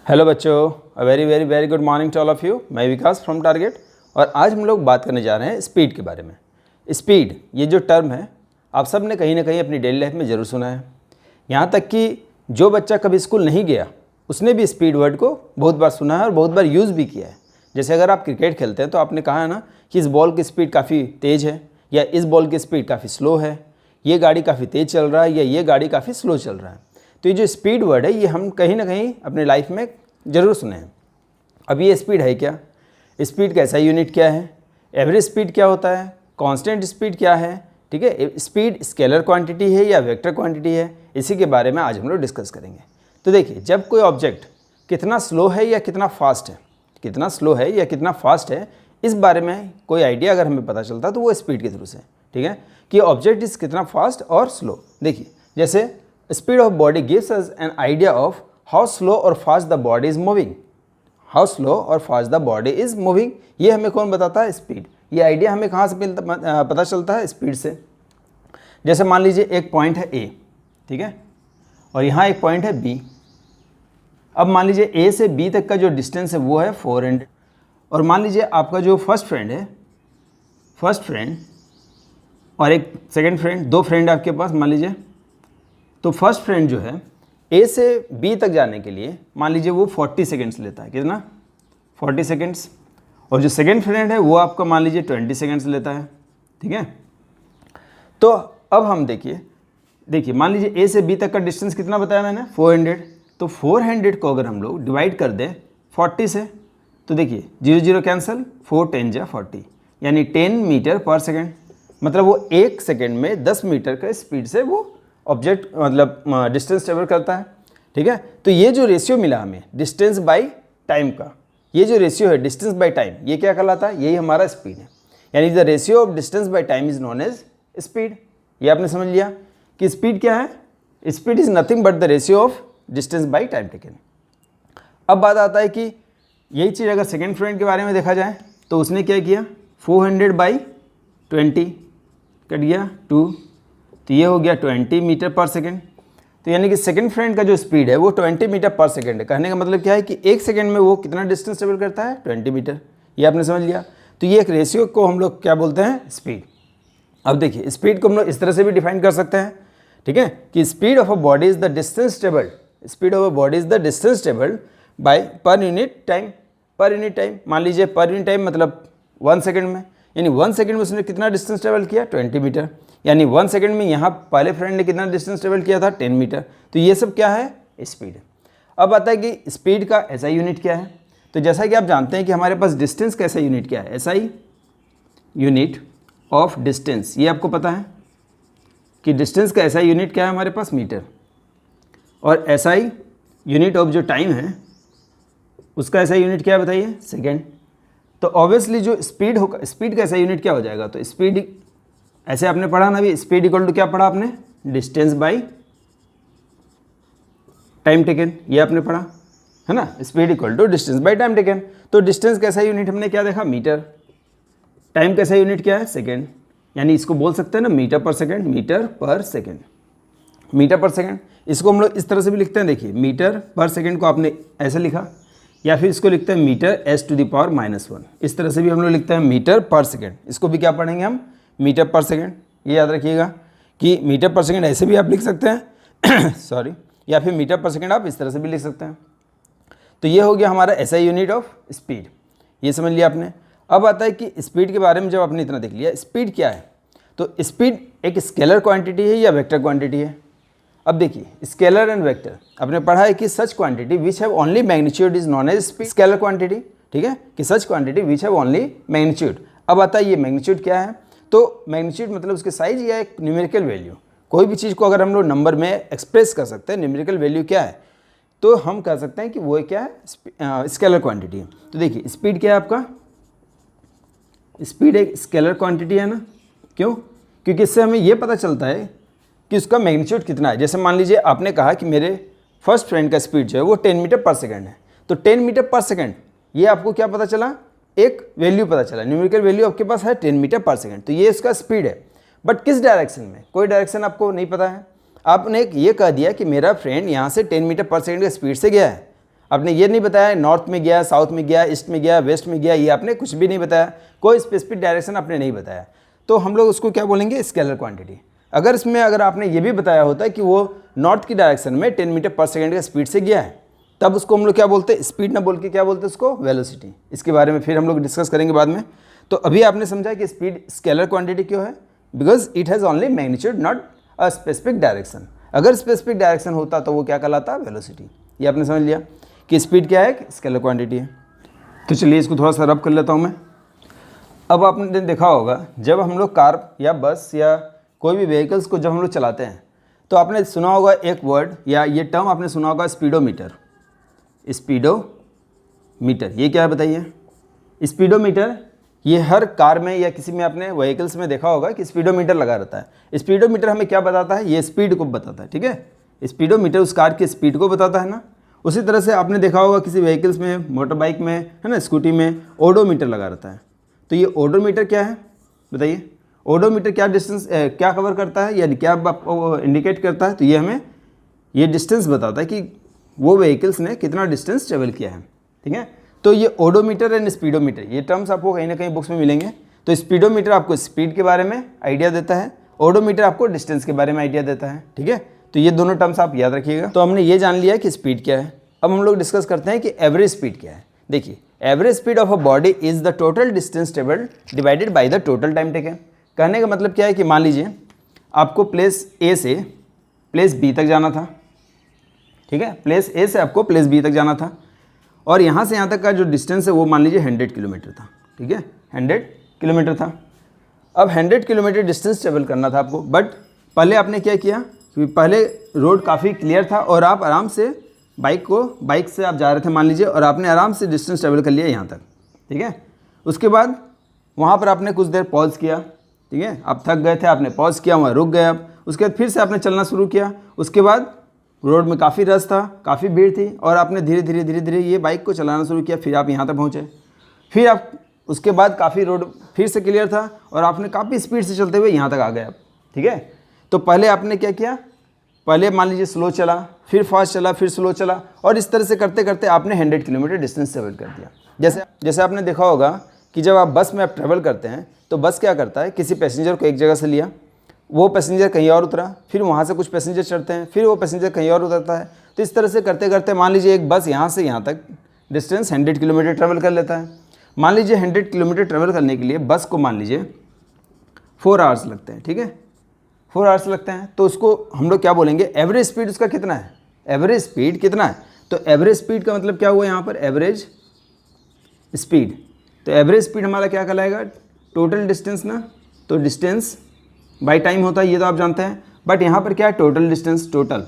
Hello बच्चों, a very very very good morning to all of you. मैं Vikas from target और आज हम लोग बात करने जा रहे हैं स्पीड के बारे में। स्पीड ये जो टर्म है आप सब ने कहीं ना कहीं अपनी डेली लाइफ में ज़रूर सुना है। यहाँ तक कि जो बच्चा कभी स्कूल नहीं गया उसने भी स्पीड वर्ड को बहुत बार सुना है और बहुत बार यूज़ भी किया है। जैसे अगर आप क्रिकेट खेलते हैं तो आपने कहा है ना कि इस बॉल की स्पीड काफ़ी तेज़ है या इस बॉल की स्पीड काफ़ी स्लो है, ये गाड़ी काफ़ी तेज़ चल रहा है या ये गाड़ी काफ़ी स्लो चल रहा है। तो ये जो स्पीड वर्ड है ये हम कहीं ना कहीं अपने लाइफ में ज़रूर सुने हैं। अब ये स्पीड है क्या, स्पीड का ऐसा यूनिट क्या है, एवरेज स्पीड क्या होता है, कांस्टेंट स्पीड क्या है, ठीक है, स्पीड स्केलर क्वांटिटी है या वेक्टर क्वांटिटी है, इसी के बारे में आज हम लोग डिस्कस करेंगे। तो देखिए, जब कोई ऑब्जेक्ट कितना स्लो है या कितना फास्ट है, कितना स्लो है या कितना फास्ट है, इस बारे में कोई आइडिया अगर हमें पता चलता तो वो स्पीड के थ्रू से, ठीक है, कि ऑब्जेक्ट इज़ कितना फास्ट और स्लो। देखिए, जैसे speed of body gives us an idea of how slow और fast the body is moving. How slow और fast the body is moving, ये हमें कौन बताता है? स्पीड। ये आइडिया हमें कहाँ से पता चलता है? स्पीड से। जैसे मान लीजिए एक पॉइंट है ए, ठीक है, और यहाँ एक पॉइंट है बी। अब मान लीजिए ए से बी तक का जो डिस्टेंस है वो है 400, और मान लीजिए आपका जो फर्स्ट फ्रेंड है, फर्स्ट फ्रेंड और एक सेकेंड फ्रेंड, दो फ्रेंड आपके पास मान लीजिए। तो फर्स्ट फ्रेंड जो है ए से बी तक जाने के लिए मान लीजिए वो 40 सेकेंड्स लेता है। कितना? 40 सेकेंड्स। और जो सेकेंड फ्रेंड है वो आपका मान लीजिए 20 सेकेंड्स लेता है, ठीक है। तो अब हम देखिए मान लीजिए ए से बी तक का डिस्टेंस कितना बताया मैंने? 400। तो 400 को अगर हम लोग डिवाइड कर दें 40 से तो देखिए 0 0 कैंसिल, 4 10 जा 40, यानी 10 मीटर पर सेकेंड। मतलब वो 1 सेकेंड में 10 मीटर का स्पीड से वो ऑब्जेक्ट मतलब डिस्टेंस ट्रेवल करता है, ठीक है। तो ये जो रेशियो मिला हमें डिस्टेंस बाय टाइम का, ये जो रेशियो है डिस्टेंस बाय टाइम, ये क्या कहलाता है? यही हमारा स्पीड है। यानी the ratio of distance by time is known as speed. ये आपने समझ लिया कि स्पीड क्या है? Speed is nothing but the ratio of distance by time taken. अब बात आता है कि यही चीज़ अगर सेकेंड फ्रेंड के बारे में देखा जाए तो उसने क्या किया? 400/20 कट गया 2, तो ये हो गया 20 मीटर पर सेकेंड। तो यानी कि सेकंड फ्रेंड का जो स्पीड है वो 20 मीटर पर सेकेंड है। कहने का मतलब क्या है कि 1 सेकेंड में वो कितना डिस्टेंस ट्रेवल करता है? 20 मीटर। ये आपने समझ लिया। तो ये एक रेशियो को हम लोग क्या बोलते हैं? स्पीड। अब देखिए, स्पीड को हम लोग इस तरह से भी डिफाइन कर सकते हैं, ठीक है, कि speed of a body is the distance travelled, speed of a body is the distance travelled by per unit time. Per unit time, मान लीजिए पर यूनिट टाइम मतलब 1 सेकेंड में, यानी 1 सेकेंड में उसने कितना डिस्टेंस ट्रेवल किया? 20 मीटर। यानी 1 सेकेंड में यहाँ पहले फ्रेंड ने कितना डिस्टेंस ट्रेवल किया था? 10 मीटर। तो ये सब क्या है? स्पीड। अब आता है कि स्पीड का ऐसा यूनिट क्या है। तो जैसा कि आप जानते हैं कि हमारे पास डिस्टेंस का ऐसा यूनिट क्या है? SI unit of distance. ये आपको पता है कि डिस्टेंस का SI यूनिट क्या है हमारे पास? मीटर। और SI यूनिट ऑफ जो टाइम है उसका SI यूनिट क्या है बताइए? सेकेंड। तो ऑब्वियसली जो स्पीड होगा, स्पीड का SI यूनिट क्या हो जाएगा? तो स्पीड ऐसे आपने पढ़ा ना भी, स्पीड इक्वल टू क्या पढ़ा आपने? Distance by time taken. ये आपने पढ़ा है ना, speed equal to distance by time taken. तो डिस्टेंस कैसा यूनिट हमने क्या देखा? मीटर। टाइम कैसा यूनिट क्या है? सेकेंड। यानी इसको बोल सकते हैं ना मीटर पर सेकेंड, मीटर पर सेकेंड, मीटर पर सेकेंड। इसको हम लोग इस तरह से भी लिखते हैं। देखिए, मीटर पर सेकेंड को आपने ऐसे लिखा, या फिर इसको लिखते हैं मीटर S⁻⁻1। इस तरह से भी हम लोग लिखते हैं मीटर पर सेकेंड। इसको भी क्या पढ़ेंगे हम? मीटर पर सेकेंड। ये याद रखिएगा कि मीटर पर सेकेंड ऐसे भी आप लिख सकते हैं सॉरी, या फिर मीटर पर सेकेंड आप इस तरह से भी लिख सकते हैं। तो ये हो गया हमारा SI यूनिट ऑफ स्पीड। ये समझ लिया आपने। अब आता है कि स्पीड के बारे में जब आपने इतना देख लिया, स्पीड क्या है? तो स्पीड एक स्केलर क्वांटिटी है या वेक्टर क्वांटिटी है? अब देखिए, स्केलर एंड वेक्टर आपने पढ़ा है कि such quantity which have only magnitude is known as speed. Scalar quantity, ठीक है, कि such quantity which have only magnitude. अब आता है ये मैग्नीट्यूड क्या है? तो मैग्नीट्यूड मतलब उसके साइज या एक न्यूमेरिकल वैल्यू। कोई भी चीज़ को अगर हम लोग नंबर में एक्सप्रेस कर सकते हैं, न्यूमेरिकल वैल्यू क्या है, तो हम कह सकते हैं कि वो क्या है? स्केलर क्वांटिटी है। तो देखिए, स्पीड क्या है आपका? स्पीड एक स्केलर क्वांटिटी है ना। क्यों? क्योंकि इससे हमें ये पता चलता है कि उसका मैग्नीट्यूड कितना है। जैसे मान लीजिए आपने कहा कि मेरे फर्स्ट फ्रेंड का स्पीड जो है वो 10 मीटर पर सेकेंड है। तो 10 मीटर पर सेकेंड, ये आपको क्या पता चला? एक वैल्यू पता चला, न्यूमेरिकल वैल्यू आपके पास है 10 मीटर पर सेकेंड। तो ये इसका स्पीड है। बट किस डायरेक्शन में? कोई डायरेक्शन आपको नहीं पता है। आपने एक ये कह दिया कि मेरा फ्रेंड यहाँ से 10 मीटर पर सेकेंड के स्पीड से गया है। आपने ये नहीं बताया नॉर्थ में गया, साउथ में गया, ईस्ट में गया, वेस्ट में गया, ये आपने कुछ भी नहीं बताया, कोई स्पेसिफिक डायरेक्शन आपने नहीं बताया, तो हम लोग उसको क्या बोलेंगे, स्केलर क्वांटिटी। अगर आपने ये भी बताया होता है कि वो नॉर्थ की डायरेक्शन में 10 मीटर पर सेकेंड का स्पीड से गया है, तब उसको हम लोग क्या बोलते हैं, स्पीड ना बोल के क्या बोलते हैं उसको, वेलोसिटी। इसके बारे में फिर हम लोग डिस्कस करेंगे बाद में। तो अभी आपने समझा कि स्पीड स्केलर क्वांटिटी क्यों है, because it has only magnitude not a specific direction. अगर स्पेसिफिक डायरेक्शन होता तो वो क्या कहलाता, वेलोसिटी। ये आपने समझ लिया कि स्पीड क्या है, स्केलर क्वांटिटी है। तो चलिए इसको थोड़ा सा रब कर लेता हूँ मैं। अब आपने देखा होगा जब हम लोग कार या बस या कोई भी व्हीकल्स को जब हम लोग चलाते हैं तो आपने सुना होगा एक वर्ड या ये टर्म आपने सुना होगा, स्पीडोमीटर। स्पीडोमीटर ये क्या है बताइए। स्पीडोमीटर ये हर कार में या किसी में आपने व्हीकल्स में देखा होगा कि स्पीडोमीटर लगा रहता है। स्पीडोमीटर हमें क्या बताता है, ये स्पीड को बताता है, ठीक है। स्पीडोमीटर उस कार की स्पीड को बताता है ना। उसी तरह से आपने देखा होगा किसी व्हीकल्स में, मोटर बाइक में, है ना, स्कूटी में ओडोमीटर लगा रहता है। तो ये ओडोमीटर क्या है बताइए। ओडोमीटर क्या डिस्टेंस क्या कवर करता है, यानी क्या इंडिकेट करता है, तो ये हमें ये डिस्टेंस बताता है कि वो व्हीकल्स ने कितना डिस्टेंस ट्रेवल किया है, ठीक है। तो ये ओडोमीटर एंड स्पीडोमीटर ये टर्म्स आपको कहीं ना कहीं बुक्स में मिलेंगे। तो स्पीडोमीटर आपको स्पीड के बारे में आइडिया देता है, ओडोमीटर आपको डिस्टेंस के बारे में आइडिया देता है, ठीक है। तो ये दोनों टर्म्स आप याद रखिएगा। तो हमने ये जान लिया कि स्पीड क्या है। अब हम लोग डिस्कस करते हैं कि एवरेज स्पीड क्या है। देखिए, average speed of a body is the total distance travelled divided by the total time taken. कहने का मतलब क्या है कि मान लीजिए आपको प्लेस ए से प्लेस बी तक जाना था, ठीक है। प्लेस ए से आपको प्लेस बी तक जाना था और यहाँ से यहाँ तक का जो डिस्टेंस है वो मान लीजिए 100 किलोमीटर था, ठीक है। 100 किलोमीटर था। अब 100 किलोमीटर डिस्टेंस ट्रेवल करना था आपको, बट पहले आपने क्या किया कि पहले रोड काफ़ी क्लियर था और आप आराम से बाइक से आप जा रहे थे मान लीजिए, और आपने आराम से डिस्टेंस ट्रेवल कर लिया यहाँ तक, ठीक है। उसके बाद वहाँ पर आपने कुछ देर पॉज किया, ठीक है। आप थक गए थे, आपने पॉज किया, वहाँ रुक गए आप। उसके बाद फिर से आपने चलना शुरू किया। उसके बाद रोड में काफ़ी रश था, काफ़ी भीड़ थी और आपने धीरे धीरे ये बाइक को चलाना शुरू किया। फिर आप यहाँ तक पहुँचे। फिर आप उसके बाद काफ़ी रोड फिर से क्लियर था और आपने काफ़ी स्पीड से चलते हुए यहाँ तक आ गए आप, ठीक है। तो पहले आपने क्या किया, पहले मान लीजिए स्लो चला, फिर फास्ट चला, फिर स्लो चला, और इस तरह से करते करते आपने 100 किलोमीटर डिस्टेंस ट्रेवल कर दिया। जैसे आपने देखा होगा कि जब आप बस में आप ट्रेवल करते हैं तो बस क्या करता है, किसी पैसेंजर को एक जगह से लिया, वो पैसेंजर कहीं और उतरा, फिर वहाँ से कुछ पैसेंजर चढ़ते हैं, फिर वो पैसेंजर कहीं और उतरता है। तो इस तरह से करते करते मान लीजिए एक बस यहाँ से यहाँ तक डिस्टेंस 100 किलोमीटर ट्रेवल कर लेता है। मान लीजिए 100 किलोमीटर ट्रेवल करने के लिए बस को मान लीजिए 4 आवर्स लगते हैं, ठीक है। 4 आवर्स लगते हैं, तो उसको हम लोग क्या बोलेंगे, एवरेज स्पीड उसका कितना है, एवरेज स्पीड कितना है। तो एवरेज स्पीड का मतलब क्या हुआ यहाँ पर, एवरेज स्पीड। तो एवरेज स्पीड हमारा क्या कहलाएगा, टोटल डिस्टेंस ना। तो डिस्टेंस बाई टाइम होता है, ये तो आप जानते हैं, बट यहाँ पर क्या है, टोटल डिस्टेंस, टोटल।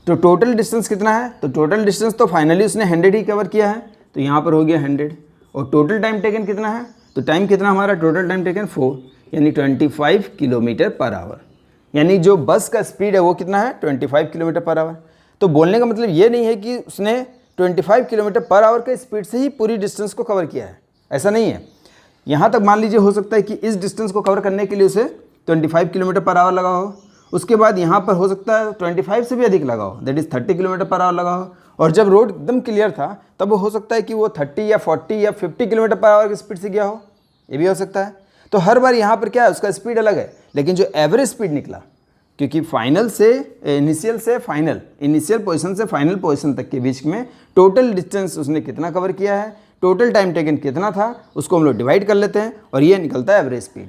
तो टोटल डिस्टेंस कितना है, तो टोटल डिस्टेंस तो फाइनली उसने 100 ही कवर किया है, तो यहाँ पर हो गया 100। और टोटल टाइम टेकन कितना है, तो टाइम कितना हमारा, टोटल टाइम टेकन 4, यानी 25 किलोमीटर पर आवर। यानी जो बस का स्पीड है वो कितना है, 25 किलोमीटर पर आवर। तो बोलने का मतलब ये नहीं है कि उसने 25 किलोमीटर पर आवर के स्पीड से ही पूरी डिस्टेंस को कवर किया है, ऐसा नहीं है। यहाँ तक मान लीजिए हो सकता है कि इस डिस्टेंस को कवर करने के लिए उसे 25 किलोमीटर पर आवर लगा हो, उसके बाद यहाँ पर हो सकता है 25 से भी अधिक लगा हो, that is 30 kilometre per hour लगा हो, और जब रोड एकदम क्लियर था तब हो सकता है कि वो 30 या 40 या 50 किलोमीटर पर आवर की स्पीड से गया हो, ये भी हो सकता है। तो हर बार यहाँ पर क्या है, उसका स्पीड अलग है, लेकिन जो एवरेज स्पीड निकला, क्योंकि फाइनल से इनिशियल पोजीशन से फाइनल पोजीशन तक के बीच में टोटल डिस्टेंस उसने कितना कवर किया है, टोटल टाइम टेकन कितना था, उसको हम लोग डिवाइड कर लेते हैं और ये निकलता है एवरेज स्पीड।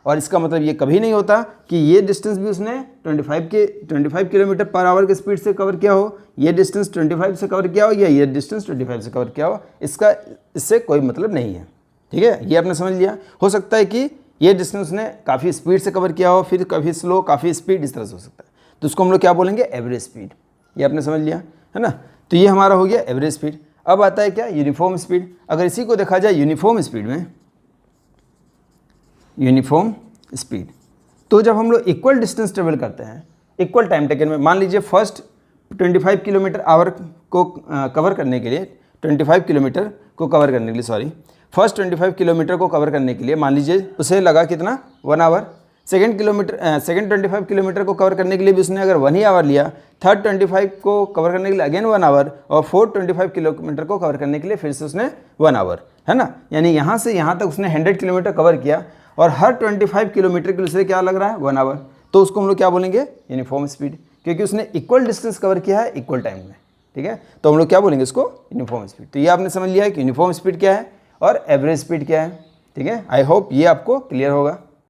और इसका मतलब ये कभी नहीं होता कि ये डिस्टेंस भी उसने 25 किलोमीटर पर आवर के स्पीड से कवर किया हो, ये डिस्टेंस 25 से कवर किया हो, या ये डिस्टेंस 25 से कवर किया हो, इससे कोई मतलब नहीं है, ठीक है। ये आपने समझ लिया। हो सकता है कि ये डिस्टेंस उसने काफ़ी स्पीड से कवर किया हो, फिर काफ़ी स्लो, काफ़ी स्पीड, इस तरह से हो सकता है। तो उसको हम लोग क्या बोलेंगे, एवरेज स्पीड। ये आपने समझ लिया है ना। तो ये हमारा हो गया एवरेज स्पीड। अब आता है क्या, यूनिफॉर्म स्पीड। अगर इसी को देखा जाए यूनिफॉर्म स्पीड में, यूनिफॉर्म स्पीड, तो जब हम लोग इक्वल डिस्टेंस ट्रेवल करते हैं इक्वल टाइम टेकन में, मान लीजिए फर्स्ट 25 किलोमीटर आवर को कवर करने के लिए, 25 किलोमीटर को कवर करने के लिए फर्स्ट 25 किलोमीटर को कवर करने के लिए मान लीजिए उसे लगा कितना, 1 आवर। सेकंड 25 किलोमीटर को कवर करने के लिए भी उसने अगर 1 ही आवर लिया, थर्ड 25 को कवर करने के लिए अगेन 1 आवर, और फोर्थ 25 किलोमीटर को कवर करने के लिए फिर से उसने 1 आवर, है ना। यानी यहाँ से यहाँ तक उसने 100 किलोमीटर कवर किया और हर 25 किलोमीटर के लिए उसे क्या लग रहा है, 1 आवर। तो उसको हम लोग क्या बोलेंगे, यूनिफॉर्म स्पीड, क्योंकि उसने इक्वल डिस्टेंस कवर किया है इक्वल टाइम में, ठीक है। तो हम लोग क्या बोलेंगे इसको, यूनिफॉर्म स्पीड। तो ये आपने समझ लिया है कि यूनिफॉर्म स्पीड क्या है और एवरेज स्पीड क्या है, ठीक है। आई होप ये आपको क्लियर होगा।